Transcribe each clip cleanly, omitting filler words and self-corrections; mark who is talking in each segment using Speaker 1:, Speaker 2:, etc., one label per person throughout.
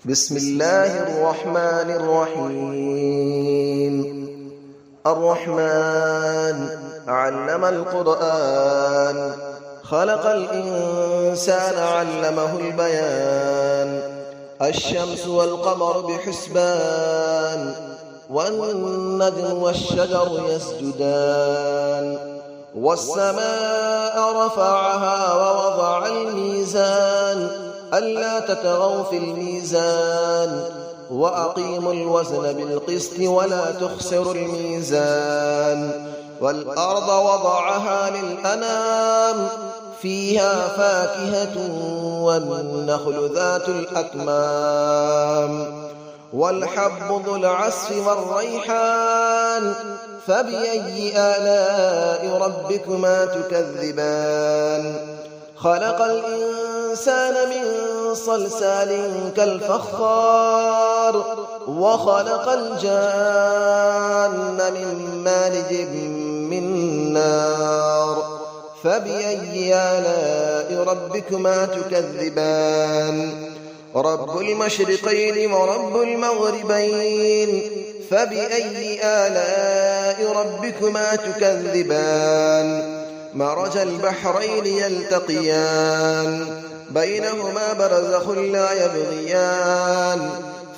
Speaker 1: بسم الله الرحمن الرحيم. الرحمن علم القرآن، خلق الإنسان علمه البيان. الشمس والقمر بحسبان، والنجم والشجر يسجدان. والسماء رفعها ووضع الميزان، ألا تطغوا في الميزان، وأقيموا الوزن بالقسط ولا تخسروا الميزان. والأرض وضعها للأنام، فيها فاكهة والنخل ذات الأكمام. والحب ذو العصف والريحان، فبأي آلاء ربكما تكذبان. خلق الإنسان من صلصال كالفخار، وخلق الجان من مارج من نار. فبأي آلاء ربكما تكذبان. رب المشرقين ورب المغربين، فبأي آلاء ربكما تكذبان. مرج البحرين يلتقيان، بينهما برزخ لا يبغيان.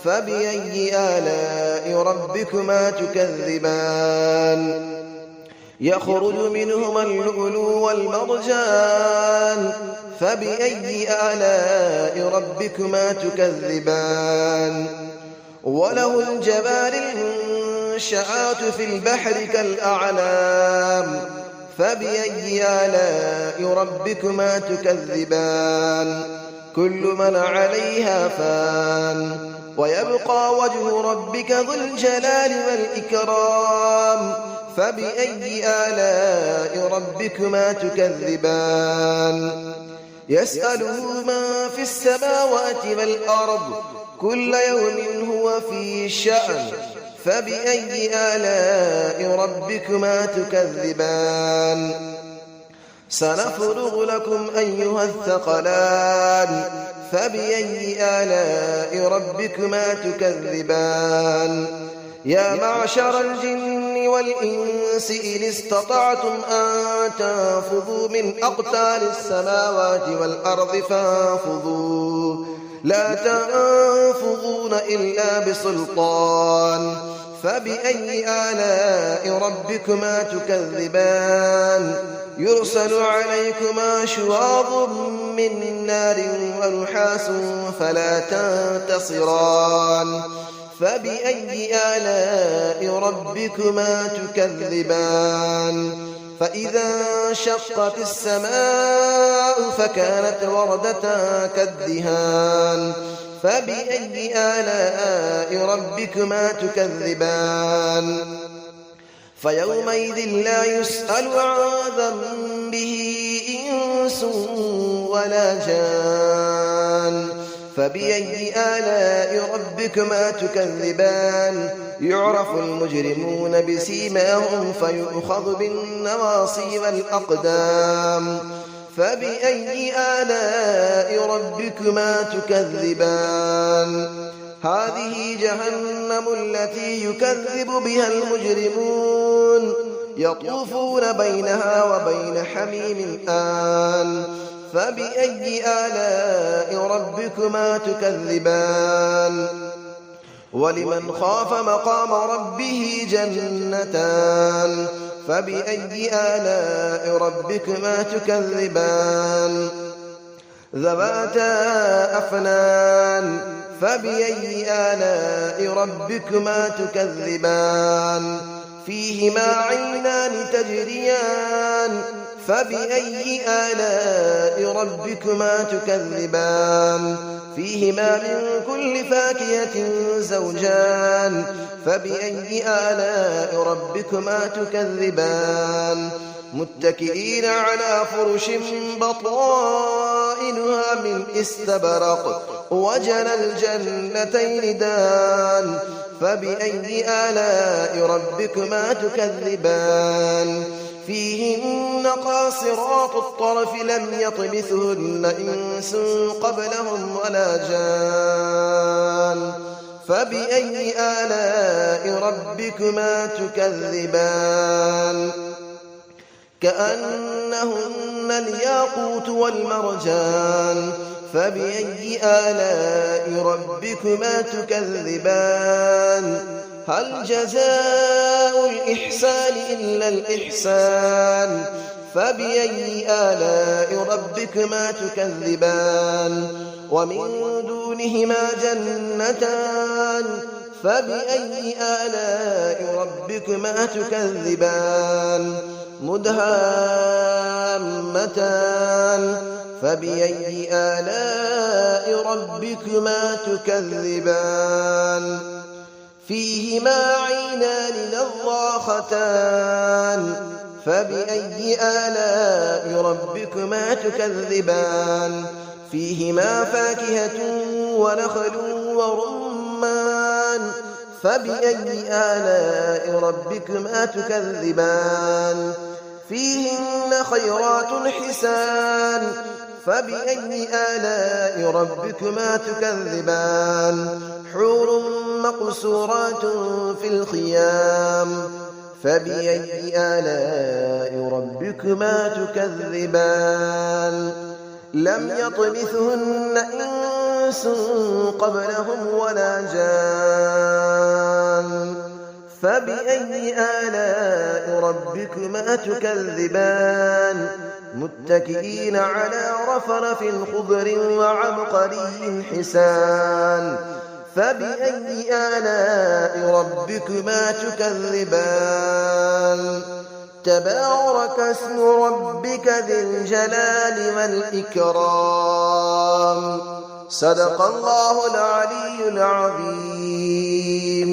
Speaker 1: فبأي آلاء ربكما تكذبان. يخرج منهما اللؤلؤ والمرجان، فبأي آلاء ربكما تكذبان. وله الجوار المنشآت في البحر كالأعلام، فبأي آلاء ربكما تكذبان. كل من عليها فان، ويبقى وجه ربك ذو الجلال والإكرام. فبأي آلاء ربكما تكذبان. يسأله من في السماوات والأرض، كل يوم هو في شأن. فبأي آلاء ربكما تكذبان. سنفرغ لكم أيها الثقلان، فبأي آلاء ربكما تكذبان. يا معشر الجن والإنس إن استطعتم أن تنفذوا من أقطار السماوات والأرض فانفذوا، لا تنفذون إلا بسلطان. فبأي آلاء ربكما تكذبان. يرسل عليكما شواظ من نار ونحاس فلا تنتصران. فبأي آلاء ربكما تكذبان. فإذا انشقت السماء فكانت وردة كالدهان. فبأي آلاء ربكما تكذبان. فيومئذ لا يسأل عن ذنبه إنس ولا جان. فبأي آلاء ربكما تكذبان. يعرف المجرمون بسيماهم فيؤخذ بالنواصي والأقدام. فبأي آلاء ربكما تكذبان. هذه جهنم التي يكذب بها المجرمون، يطوفون بينها وبين حميم آن. فبأي آلاء ربكما تكذبان. ولمن خاف مقام ربه جنتان. فبأي آلاء ربكما تكذبان. ذواتا أفنان. فبأي آلاء ربكما تكذبان. فيهما عينان تجريان. فبأي آلاء ربكما تكذبان. فيهما من كل فاكهة زوجان. فبأي آلاء ربكما تكذبان. متكئين على فرش بطائنها من استبرق، وجنى الجنتين دان. فبأي آلاء ربكما تكذبان. فيهن قاصرات الطرف لم يطمثهن إنس قبلهم ولا جان. فبأي آلاء ربكما تكذبان كأنهن الياقوت والمرجان فبأي آلاء ربكما تكذبان هل جزاء الإحسان إلا الإحسان فبأي آلاء ربكما تكذبان ومن دونهما جنتان فبأي آلاء ربكما تكذبان مدهامتان فبأي آلاء ربكما تكذبان فيهما عينان نضاختان فبأي آلاء ربكما تكذبان فيهما فاكهة ونخل ورمان فبأي آلاء ربكما تكذبان فيهن خيرات حسان فبأي آلاء ربكما تكذبان حور مقصورات في الخيام فبأي آلاء ربكما تكذبان لم يطمثهن إنس قبلهم ولا جان فبأي آلاء ربكما تكذبان متكئين على رفرف خضر وعبقري حسان فبأي آلاء ربكما تكذبان تبارك اسم ربك ذي الجلال والإكرام صدق الله العلي العظيم.